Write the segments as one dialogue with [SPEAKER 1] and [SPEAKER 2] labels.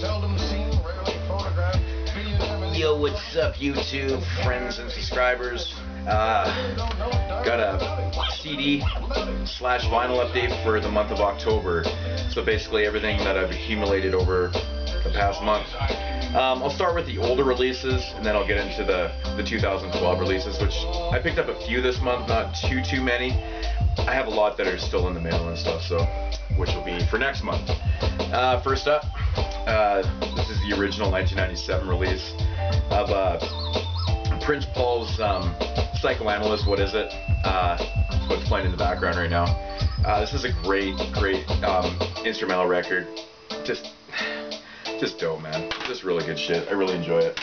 [SPEAKER 1] Yo, what's up, YouTube friends and subscribers? Got a CD/vinyl update for the month of October. So basically everything that I've accumulated over the past month. I'll start with the older releases, and then I'll get into the 2012 releases, which I picked up a few this month, not too many. I have a lot that are still in the mail and stuff, so which will be for next month. First up, this is the original 1997 release of Prince Paul's Psychoanalyst. What is it? What's playing in the background right now. This is a great instrumental record. Just dope, man. Just really good shit. I really enjoy it.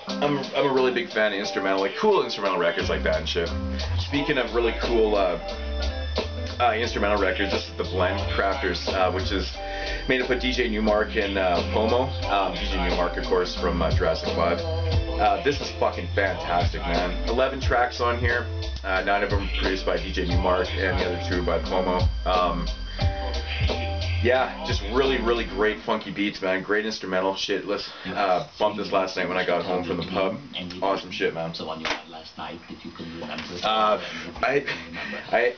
[SPEAKER 1] I'm a really big fan of instrumental, like cool instrumental records like that and shit. Speaking of really cool instrumental records, this is the Blend Crafters, which is made up of DJ Newmark and Pomo. DJ Newmark, of course, from Jurassic 5. This is fucking fantastic, man. 11 tracks on here, 9 of them produced by DJ Newmark and the other 2 by Pomo. Yeah, just really great funky beats, man. Great instrumental shit. Let's bump this last night when I got home from the pub. Awesome shit, man.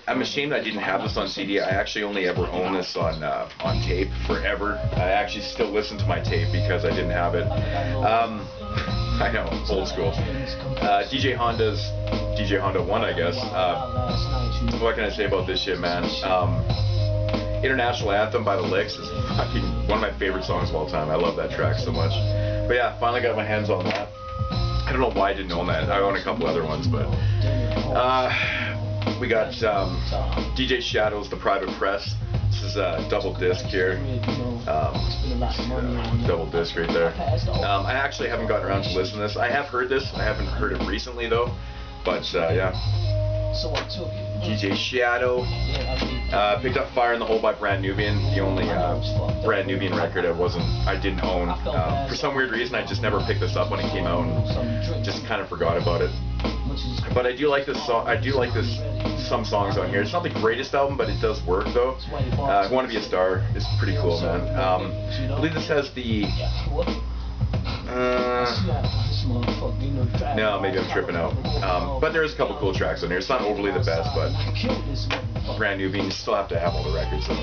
[SPEAKER 1] I'm ashamed I didn't have this on CD. I actually only ever owned this on tape forever. I actually still listen to my tape because I didn't have it. I know, old school. DJ Honda 1, I guess. What can I say about this shit, man? International Anthem by the Licks is fucking one of my favorite songs of all time. I love that track so much. But yeah, finally got my hands on that. I don't know why I didn't own that. I own a couple other ones, but we got DJ Shadow's The Private Press. This is a double disc here. Double disc right there. I actually haven't gotten around to listen to this. I have heard this. I haven't heard it recently though. But yeah. DJ Shadow. Picked up Fire in the Hole by Brand Nubian, the only Brand Nubian record I didn't own. For some weird reason, I just never picked this up when it came out and just kind of forgot about it. But I do like this song. I do like some songs on here. It's not the greatest album, but it does work though. I Want to Be a Star is pretty cool, man. I believe this has the. No, maybe I'm tripping out. But there's a couple cool tracks on here. It's not overly the best, but Brand Nubian, you still have to have all the records. So.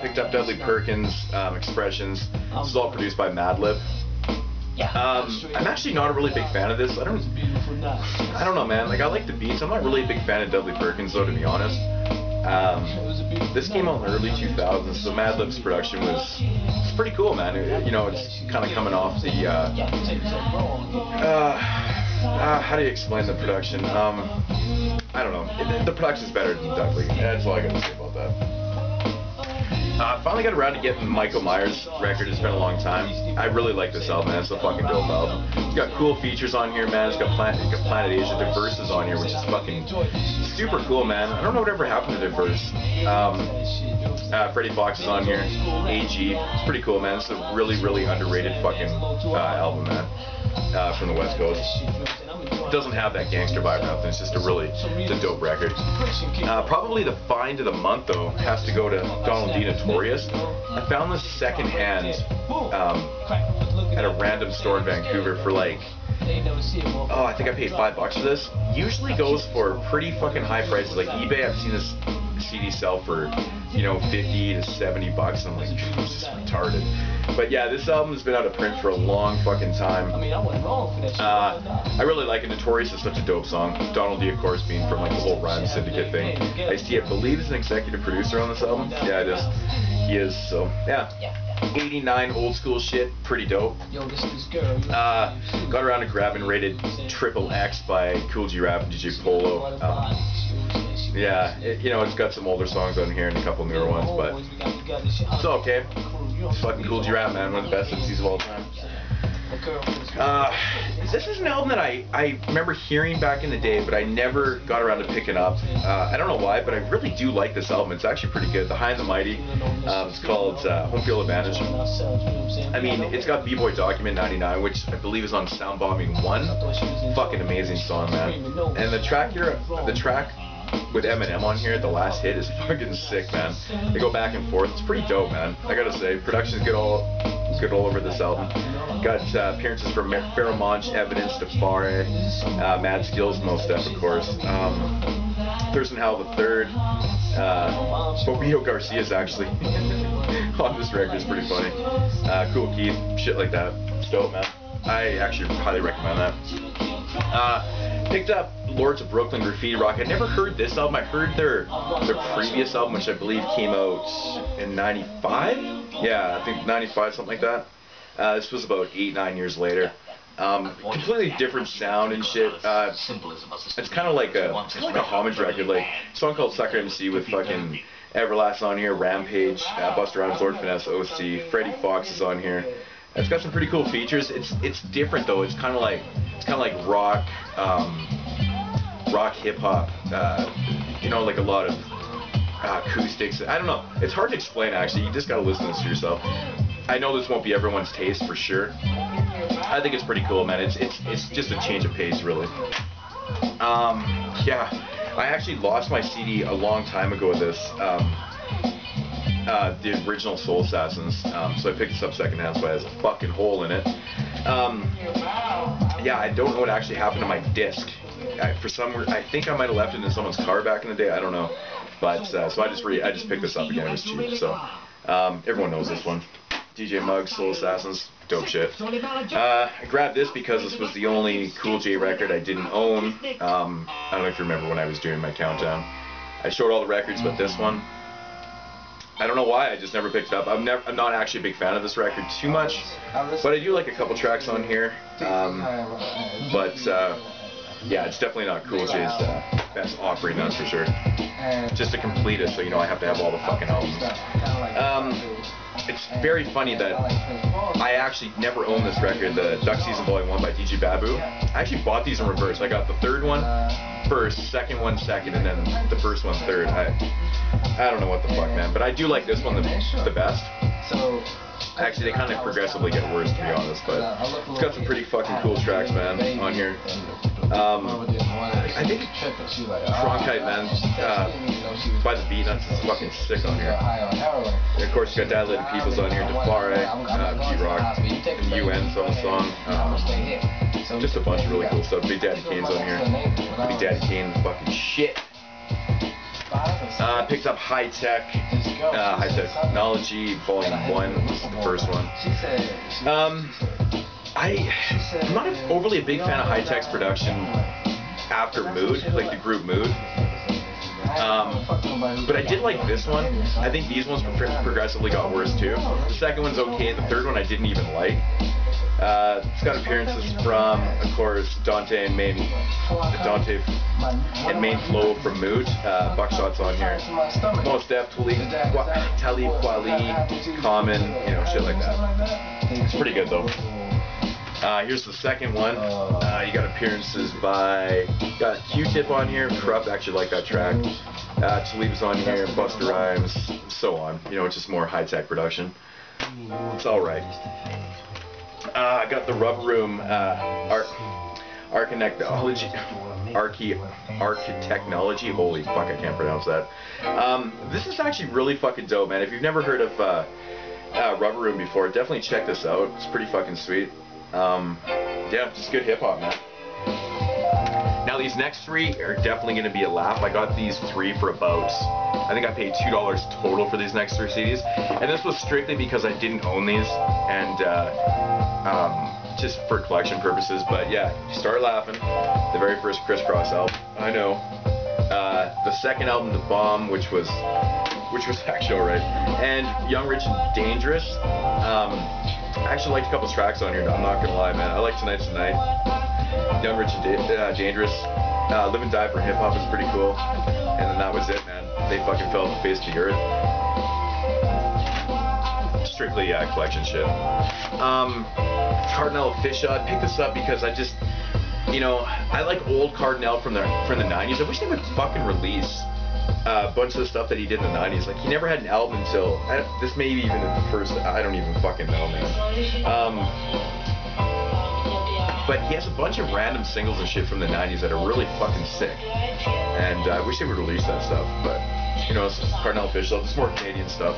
[SPEAKER 1] Picked up Dudley Perkins, Expressions. This is all produced by Madlib. I'm actually not a really big fan of this. I don't know, man. Like, I like the beats. I'm not really a big fan of Dudley Perkins, though, to be honest. This came out in the early 2000s, so Madlib's production was pretty cool, man. It's kind of coming off the how do you explain the production? I don't know. The production's better than Dudley. That's all I got to say about that. Finally got around to getting Michael Myers' record. It's been a long time. I really like this album, man. It's a fucking dope album. It's got cool features on here, man. It's got Planet Asia Diverses on here, which is fucking super cool, man. I don't know whatever happened to Diverse. Freddie Fox is on here. AG. It's pretty cool, man. It's a really underrated fucking album, man. From the West Coast. It doesn't have that gangster vibe or nothing. It's just it's a dope record. Probably the find of the month though has to go to Donald D. Notorious. I found this secondhand at a random store in Vancouver for like, I think I paid $5 for this. Usually goes for pretty fucking high prices. Like eBay, I've seen this CD sell for 50 to 70 bucks. I'm like, this is retarded. But yeah, this album has been out of print for a long fucking time. I really like it. Notorious is such a dope song. Donald D, of course, being from like the whole Rhyme Syndicate thing. I believe is an executive producer on this album. Yeah, it is. He is. So yeah. 89 old school shit, pretty dope. Got around to grabbing Rated XXX by Cool G Rap and DJ Polo. Yeah, it's got some older songs on here and a couple newer ones, but it's okay. It's fucking Cool G Rap, man, one of the best MCs of all time. This is an album that I remember hearing back in the day, but I never got around to picking up. I don't know why, but I really do like this album. It's actually pretty good. The High and the Mighty. It's called Home Field Advantage. I mean, it's got B-Boy Document 99, which I believe is on Sound Bombing 1. Fucking amazing song, man. And the track with Eminem on here, the last hit is fucking sick, man. They go back and forth. It's pretty dope, man. I gotta say, production's good all over this album. Got appearances from Pharoah Monch, Evidence, Defare, Mad Skills, Most Def, of course. Thurston Howell III, Bobito Garcia's actually on this record. It's pretty funny. Cool Keith, shit like that. It's dope, man. I actually highly recommend that. Picked up Lords of Brooklyn, Graffiti Rock. I'd never heard this album. I heard their previous album, which I believe came out in 95? Yeah, I think 95, something like that. This was about 8-9 years later. Completely different sound and shit. It's kind of like a homage record, like a song called Sucker MC with fucking Everlast on here, Rampage, Busta Rhymes, Lord Finesse, OC, Freddie Fox is on here. It's got some pretty cool features. It's different though. It's kind of like rock, rock hip hop. You know, like a lot of acoustics. I don't know. It's hard to explain actually. You just gotta listen to this for yourself. I know this won't be everyone's taste for sure. I think it's pretty cool, man. It's just a change of pace, really. Yeah, I actually lost my CD a long time ago with this. The original Soul Assassins. So I picked this up secondhand, so it has a fucking hole in it. Yeah, I don't know what actually happened to my disc. For some reason, I think I might have left it in someone's car back in the day. I don't know. But so I just picked this up again. It was cheap. So everyone knows this one. DJ Muggs, Soul Assassins, dope shit. I grabbed this because this was the only Cool J record I didn't own. I don't know if you remember when I was doing my countdown. I showed all the records, but this one, I don't know why, I just never picked it up. I'm not actually a big fan of this record too much, but I do like a couple tracks on here. Yeah, it's definitely not Cool J's best offering, that's for sure. Just to complete it, so you know I have to have all the fucking albums. It's very funny that I actually never owned this record, the Duck Season Volume 1 by DJ Babu. I actually bought these in reverse. I got the third one first, second one second, and then the first one third. I don't know what the fuck, man, but I do like this one the best. Actually, they kind of progressively get worse, to be honest, but it's got some pretty fucking cool tracks, man, on here. I think Cronkite, man, by the Beatnuts is fucking sick on here. And of course, you got Dilated Peoples on here, Defare, P-Rock, and UN's on the song. Just a bunch of really cool stuff. Big Daddy Kane's on here. Big Daddy Kane, fucking shit. Picked up High Technology, Volume 1, this is the first one. I'm not overly a big fan of High Tech's production after Mood, like the group Mood. But I did like this one. I think these ones progressively got worse too. The second one's okay, the third one I didn't even like. It's got appearances from, of course, Dante and Main Flow from Mood. Buckshot's on here. Most Def, Talib Kweli, Common, you know, shit like that. It's pretty good though. Here's the second one. You got appearances by, got Q-Tip on here, Corrupt, actually like that track. Talib's on here, Busta Rhymes, so on. You know, it's just more high-tech production. It's alright. I got the Rubber Room Architechnology. Holy fuck, I can't pronounce that. This is actually really fucking dope, man. If you've never heard of Rubber Room before, definitely check this out. It's pretty fucking sweet. Yeah, just good hip hop, man. Now these next three are definitely going to be a laugh. I got these three for about, I think I paid $2 total for these next three CDs, and this was strictly because I didn't own these, and just for collection purposes. But yeah, you start laughing. The very first Crisscross album, I know. The second album, The Bomb, which was actually alright, and Young, Rich, and Dangerous. I actually liked a couple tracks on here, I'm not gonna lie, man. I like Tonight's the Night. Young, Rich, and Dangerous. Live and Die for Hip Hop is pretty cool. And then that was it, man. They fucking fell off the face of the earth. Strictly collection shit. Cardinal Official. I picked this up because I just, you know, I like old Cardinal from the 90s. I wish they would fucking release a bunch of the stuff that he did in the 90s. Like, he never had an album until, this may be even the first, I don't even fucking know, man. But he has a bunch of random singles and shit from the 90s that are really fucking sick. And I wish they would release that stuff, but you know, it's Cardinal Official. It's more Canadian stuff.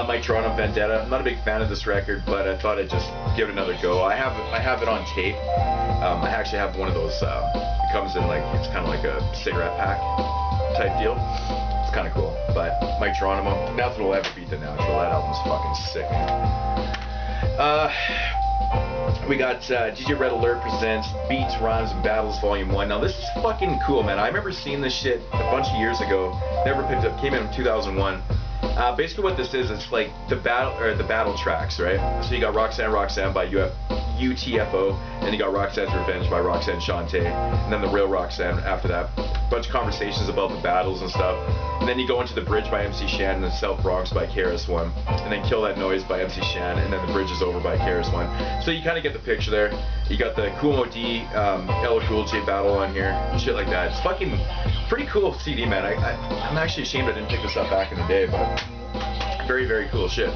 [SPEAKER 1] Mike Toronto, Vendetta. I'm not a big fan of this record, but I thought I'd just give it another go. I have it on tape. I actually have one of those. It comes in like, it's kind of like a cigarette pack type deal. It's kind of cool. But Mike Toronto, nothing will ever beat The Natural. That album's fucking sick. We got DJ Red Alert presents Beats, Rhymes, and Battles Volume 1. Now this is fucking cool, man. I remember seeing this shit a bunch of years ago. Never picked up. Came in 2001. Basically what this is, it's like the battle tracks, right? So you got Roxanne Roxanne by UTFO, and you got Roxanne's Revenge by Roxanne Shante, and then the real Roxanne after that. Bunch of conversations about the battles and stuff. And then you go into The Bridge by MC Shan, and then South Bronx by KRS-One, and then Kill That Noise by MC Shan, and then The Bridge is Over by KRS-One. So you kind of get the picture there. You got the Kool Mo D, LL Cool J battle on here, shit like that. It's fucking pretty cool CD, man. I'm actually ashamed I didn't pick this up back in the day, but very, very cool shit.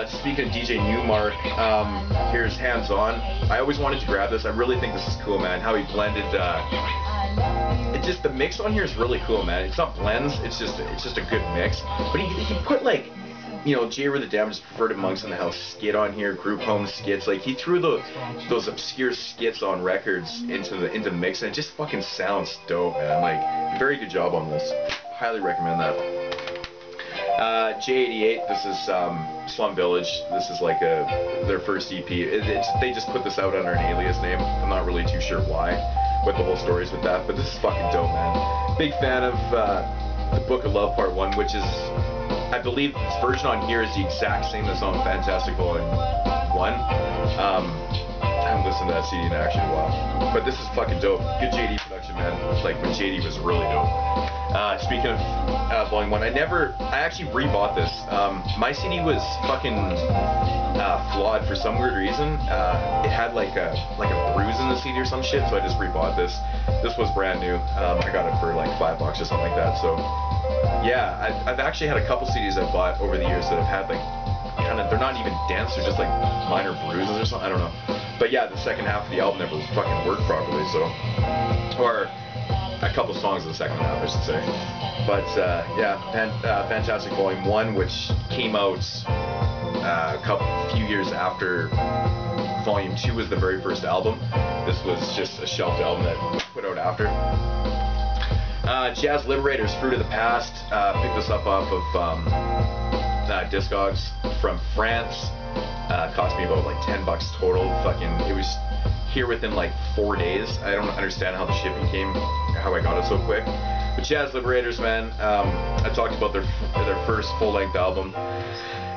[SPEAKER 1] Speaking of DJ Newmark, here's Hands On. I always wanted to grab this. I really think this is cool, man. How he blended, it just, the mix on here is really cool, man. It's not blends, it's just a good mix. But he put like, you know, J. the Damage's Perverted Monks in the House skit on here, Group Home skits. Like he threw those obscure skits on records into the mix, and it just fucking sounds dope, man. Like, very good job on this. Highly recommend that. J88, this is Slum Village. This is like their first EP. They just put this out under an alias name. I'm not really too sure why, what the whole story is with that, but this is fucking dope, man. Big fan of The Book of Love Part 1, which is, I believe this version on here is the exact same as on Fantastic Volume 1. I haven't listened to that CD in actually a while, but this is fucking dope. Good JD production, man. Like when JD was really dope. Speaking of Volume 1, I actually rebought this. My CD was fucking flawed for some weird reason. It had like a bruise in the CD or some shit, so I just rebought this. This was brand new. I got it for like $5 or something like that. So yeah, I've actually had a couple CDs I've bought over the years that have had like they're not even dents, they're just like minor bruises or something. I don't know. But yeah, the second half of the album never fucking worked properly, so, or a couple songs of the second half, I should say. But yeah, Fantastic Volume 1, which came out a few years after Volume 2 was the very first album. This was just a shelved album that was put out after. Jazz Liberators, Fruit of the Past. Picked this up off of Discogs from France. Cost me about like $10 total. Fucking, it was here within like 4 days. I don't understand how the shipping came, how I got it so quick. But Jazz Liberators, man, I talked about their first full-length album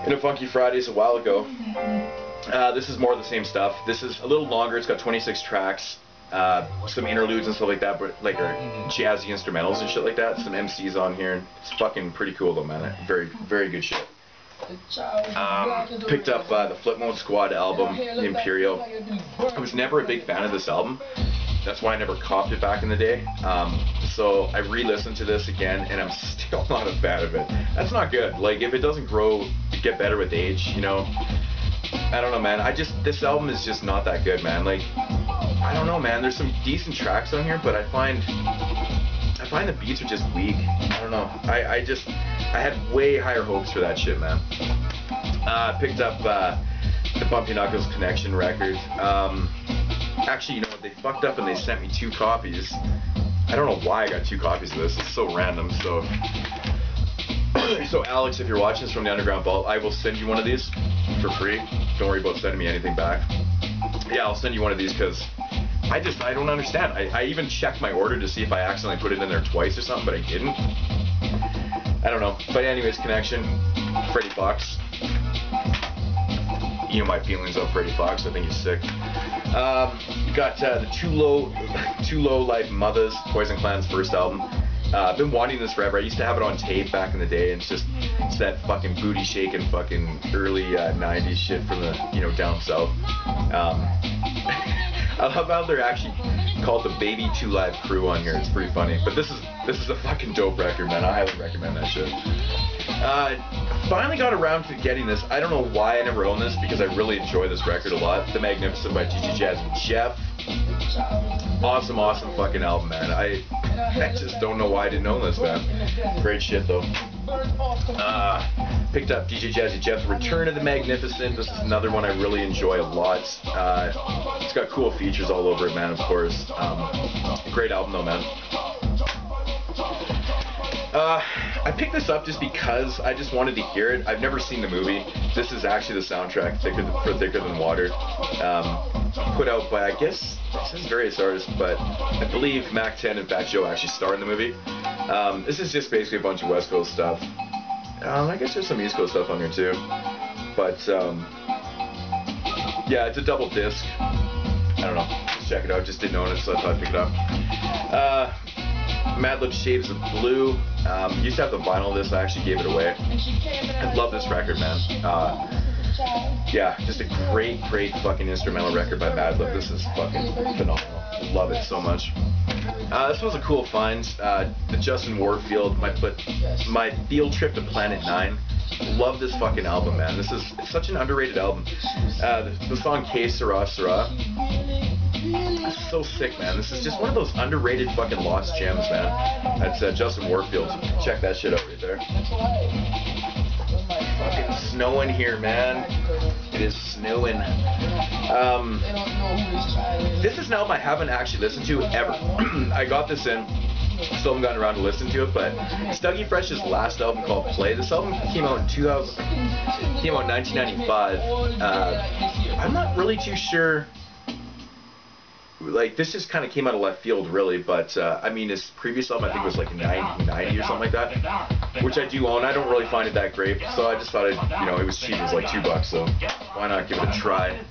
[SPEAKER 1] in a Funky Fridays a while ago. This is more of the same stuff. This is a little longer. It's got 26 tracks, some interludes and stuff like that, but like jazzy instrumentals and shit like that. Some MCs on here. It's fucking pretty cool though, man. Very, very good shit. Picked up the Flip Mode Squad album, Imperial. I was never a big fan of this album. That's why I never copped it back in the day. So I re-listened to this again, and I'm still not a fan of it. That's not good. Like, if it doesn't grow, get better with age, you know. I don't know, man. This album is just not that good, man. Like, I don't know, man. There's some decent tracks on here, but I find the beats are just weak. I don't know. I had way higher hopes for that shit, man. Picked up the Bumpy Knuckles Connection record. Actually, you know what? They fucked up and they sent me 2 copies. I don't know why I got 2 copies of this. It's so random. So Alex, if you're watching this from the Underground Vault, I will send you one of these for free. Don't worry about sending me anything back. Yeah, I'll send you one of these because I don't understand. I even checked my order to see if I accidentally put it in there twice or something, but I didn't. I don't know. But anyways, Connection, Freddie Fox. You know my feelings on Freddie Fox. I think he's sick. You got the Too Low Life Mothers, Poison Clan's first album. I've been wanting this forever. I used to have it on tape back in the day, and it's that fucking booty shaking fucking early 90s shit from the, you know, down south. I love how they're actually called the Baby 2 Live Crew on here. It's pretty funny. But this is a fucking dope record, man. I highly recommend that shit. Finally got around to getting this. I don't know why I never owned this, because I really enjoy this record a lot. The Magnificent by DJ Jazz and Jeff. Awesome fucking album, man. I just don't know why I didn't own this, man. Great shit, though. Picked up DJ Jazzy Jeff's Return of the Magnificent. This is another one I really enjoy a lot. It's got cool features all over it, man, of course. Great album, though, man. I picked this up just because I just wanted to hear it. I've never seen the movie. This is actually the soundtrack for Thicker Than Water. Put out by, I guess, it says various artists, but I believe Mac 10 and Fat Joe actually star in the movie. This is just basically a bunch of West Coast stuff. I guess there's some East Coast stuff on here too. But, yeah, it's a double disc. I don't know. Just check it out. Just didn't own it, so I thought I'd pick it up. Madlib Shades of Blue. Used to have the vinyl of this. I actually gave it away. I love this record, man. Yeah, just a great fucking instrumental record by Madlib. This is fucking phenomenal. Love it so much. This was a cool find. The Justin Warfield, my field trip to Planet 9. Love this fucking album, man. This is such an underrated album. The song Que Sera Sera. It's so sick, man. This is just one of those underrated fucking lost gems, man. That's Justin Warfield. Check that shit out right there. Fucking snowing here, man. It is snowing. This is an album I haven't actually listened to ever. I got this in. Still haven't gotten around to listening to it, but Stuggy Fresh's last album called Play. This album came out in 1995. I'm not really too sure. Like, this just kind of came out of left field, really, but, I mean, his previous album, I think, was like 1990 or something like that, which I do own. I don't really find it that great, so I just thought it was cheap. It was like $2, so why not give it a try?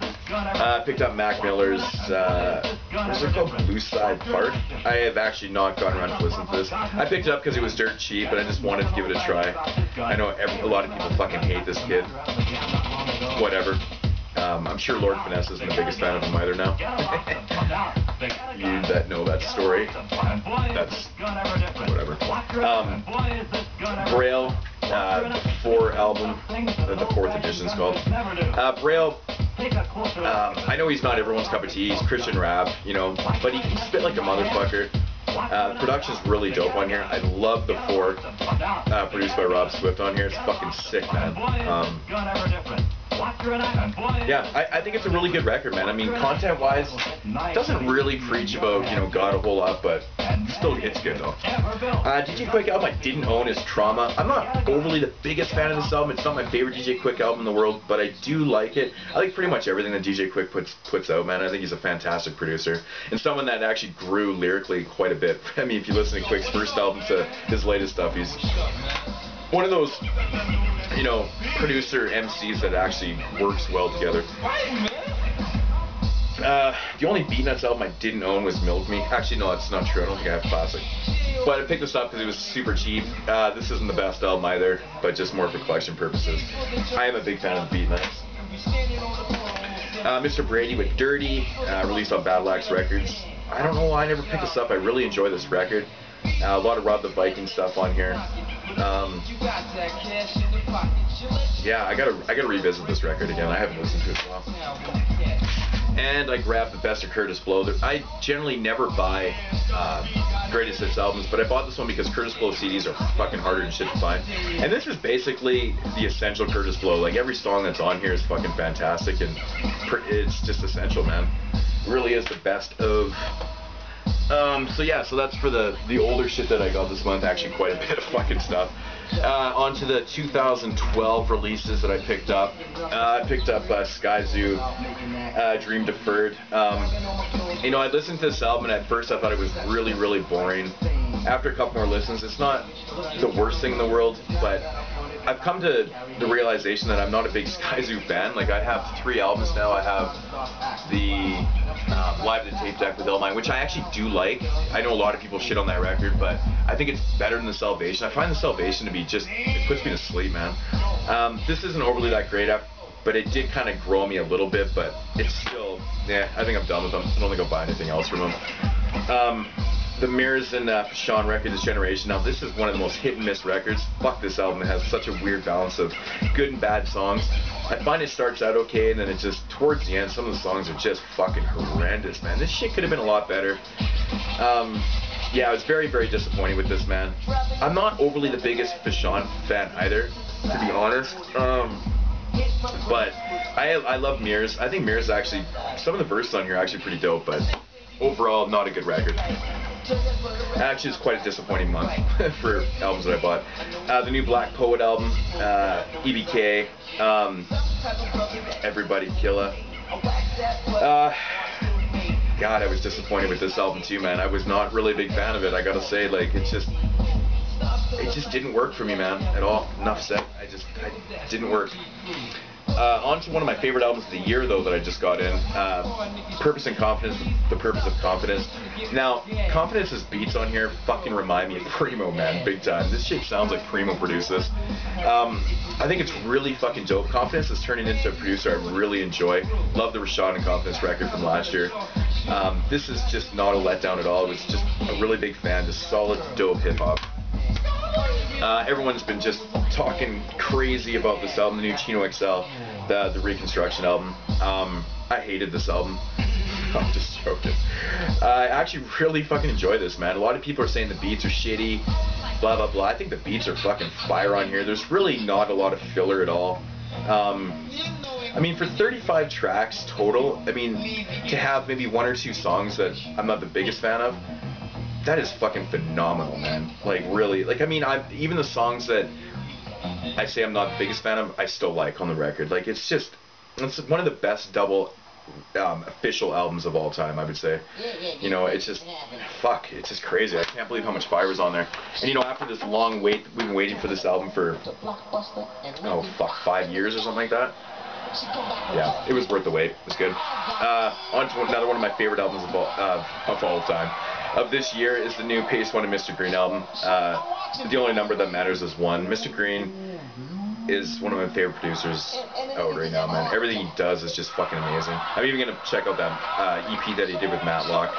[SPEAKER 1] Picked up Mac Miller's, what is it called? Blue Side Park. I have actually not gotten around to listen to this. I picked it up because it was dirt cheap, and I just wanted to give it a try. I know a lot of people fucking hate this kid. Whatever. I'm sure Lord Finesse isn't the biggest fan of him either now. You that know that story. That's whatever. Braille, the album, the 4th edition is called. Braille, I know he's not everyone's cup of tea. He's Christian rap, but he can spit like a motherfucker. Production's really dope on here. I love the 4 produced by Rob Swift on here. It's fucking sick, man. Yeah, I think it's a really good record, man. I mean, content-wise, doesn't really preach about, God a whole lot, but still, it's good, though. DJ Quick album I didn't own is Trauma. I'm not overly the biggest fan of this album. It's not my favorite DJ Quick album in the world, but I do like it. I like pretty much everything that DJ Quick puts out, man. I think he's a fantastic producer, and someone that actually grew lyrically quite a bit. I mean, if you listen to Quick's first album to his latest stuff, he's one of those, producer MCs that actually works well together. The only Beatnuts album I didn't own was Milk Me. Actually, no, that's not true. I don't think I have Classic. But I picked this up because it was super cheap. This isn't the best album either, but just more for collection purposes. I am a big fan of the Beatnuts. Mr. Brady with Dirty, released on Battle Axe Records. I don't know why I never picked this up. I really enjoy this record. A lot of Rob the Viking stuff on here. Yeah, I gotta revisit this record again. I haven't listened to it in a while. And I grabbed the Best of Curtis Blow. I generally never buy greatest hits albums, but I bought this one because Curtis Blow CDs are fucking harder than shit to find. And this is basically the essential Curtis Blow. Like, every song that's on here is fucking fantastic, and it's just essential, man. It really is the best of. So that's for the older shit that I got this month. Actually, quite a bit of fucking stuff. On to the 2012 releases that I picked up. I picked up Sky Zoo, Dream Deferred. I listened to this album, and at first I thought it was really, really boring. After a couple more listens, it's not the worst thing in the world, but I've come to the realization that I'm not a big Sky Zoo fan. Like, I have 3 albums now. I have the Live to Tape Deck with Illmind, which I actually do like. I know a lot of people shit on that record, but I think it's better than the Salvation. I find the Salvation to be it puts me to sleep, man. This isn't overly that great, but it did kind of grow me a little bit, but it's still, I think I'm done with them. I don't think I'll buy anything else from them. the Mirrors and Sean record, This Generation. Now, this is one of the most hit and miss records. Fuck this album. It has such a weird balance of good and bad songs. I find it starts out okay, and then it just, towards the end, some of the songs are just fucking horrendous, man. This shit could have been a lot better. Yeah, I was very, very disappointed with this, man. I'm not overly the biggest Vachon fan either, to be honest. But I love Mirrors. I think Mirrors actually, some of the verses on here are actually pretty dope, but overall, not a good record. Actually, it's quite a disappointing month for albums that I bought. The new Black Poet album, EBK, Everybody Killa. God, I was disappointed with this album too, man. I was not really a big fan of it. I gotta say, like, it just didn't work for me, man, at all. Enough said. It didn't work. On to one of my favorite albums of the year, though, that I just got in. Purpose and Confidence, The Purpose of Confidence. Now, Confidence's beats on here fucking remind me of Primo, man, big time. This shit sounds like Primo produced this. I think it's really fucking dope. Confidence is turning into a producer I really enjoy. Love the Rashad and Confidence record from last year. This is just not a letdown at all. It was just a really big fan, just solid, dope hip-hop. Everyone's been just talking crazy about this album, the new Chino XL, the Reconstruction album. I hated this album. I'm just joking. I actually really fucking enjoy this, man. A lot of people are saying the beats are shitty, blah, blah, blah. I think the beats are fucking fire on here. There's really not a lot of filler at all. I mean, for 35 tracks total, I mean, to have maybe one or two songs that I'm not the biggest fan of, that is fucking phenomenal, man. Like, really. Like, I mean, even the songs that I say I'm not the biggest fan of, I still like on the record. Like, it's one of the best double official albums of all time, I would say. You know, it's just, fuck, it's just crazy. I can't believe how much fire was on there. And, you know, after this long wait, we've been waiting for this album for, oh, fuck, 5 years or something like that. Yeah, it was worth the wait. It was good. On to another one of my favorite albums of all time. Of this year is the new Pace One and Mr. Green album. The only number that matters is 1. Mr. Green is one of my favorite producers out right now, man. Everything he does is just fucking amazing. I'm even gonna check out that EP that he did with Matlock.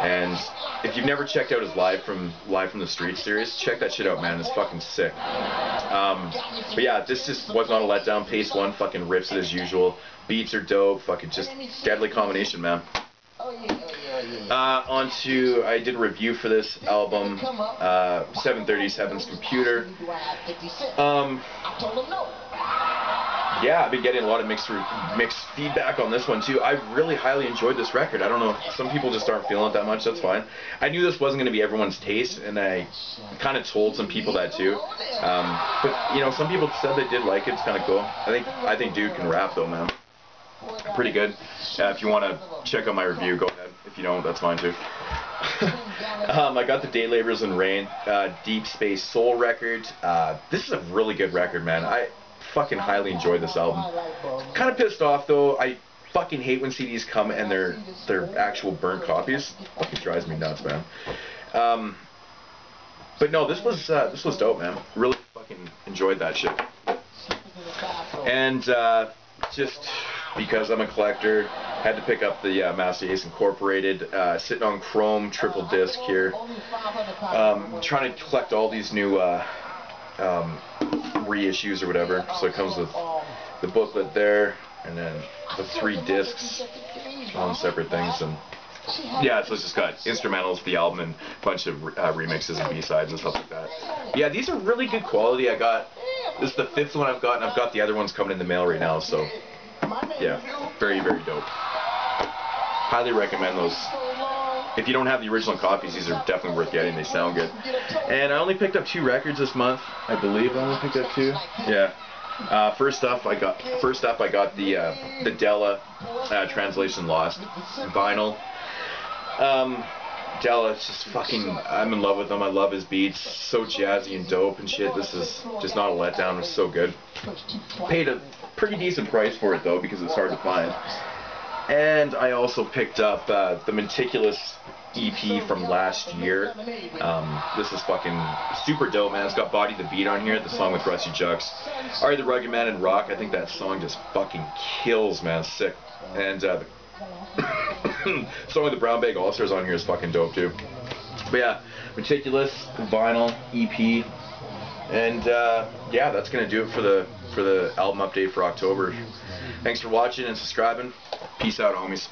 [SPEAKER 1] And if you've never checked out his Live from the Streets series, check that shit out, man. It's fucking sick. But yeah, this just was not a letdown. Pace One fucking rips it as usual. Beats are dope. Fucking just deadly combination, man. I did a review for this album, 737's Computer. Yeah, I've been getting a lot of mixed feedback on this one too. I really highly enjoyed this record. I don't know, some people just aren't feeling it that much. That's fine. I knew this wasn't going to be everyone's taste, and I kind of told some people that too. But you know, some people said they did like it. It's kind of cool. I think dude can rap though, man. Pretty good. If you want to check out my review, go ahead. If you don't, that's fine too. I got the Day Laborers in Rain, Deep Space Soul record. This is a really good record, man. I fucking highly enjoyed this album. Kind of pissed off though. I fucking hate when CDs come and they're actual burnt copies. Fucking drives me nuts, man. But no, this was dope, man. Really fucking enjoyed that shit. And just because I'm a collector, had to pick up the Master Ace Incorporated, sitting on chrome triple disc here. Trying to collect all these new reissues or whatever. So it comes with the booklet there, and then the 3 discs on separate things. And yeah, so it's just got instrumentals for the album and a bunch of remixes and B-sides and stuff like that. Yeah, these are really good quality. This is the 5th one I've got, and I've got the other ones coming in the mail right now. So yeah, very, very dope. Highly recommend those. If you don't have the original copies, these are definitely worth getting. They sound good. And I only picked up 2 records this month. I believe I only picked up 2. Yeah. First up, I got the Della Translation Lost vinyl. Della, it's just fucking, I'm in love with him. I love his beats. So jazzy and dope and shit. This is just not a letdown. It's so good. Paid a pretty decent price for it though, because it's hard to find. And I also picked up the Meticulous EP from last year. This is fucking super dope, man. It's got Body the Beat on here, the song with Rusty Jux. Are the Rugged Man and Rock? I think that song just fucking kills, man. Sick. And the song with the Brown Bag All-Stars on here is fucking dope too. But yeah, Meticulous vinyl EP, and yeah, that's gonna do it for the album update for October. Thanks for watching and subscribing. Peace out, homies.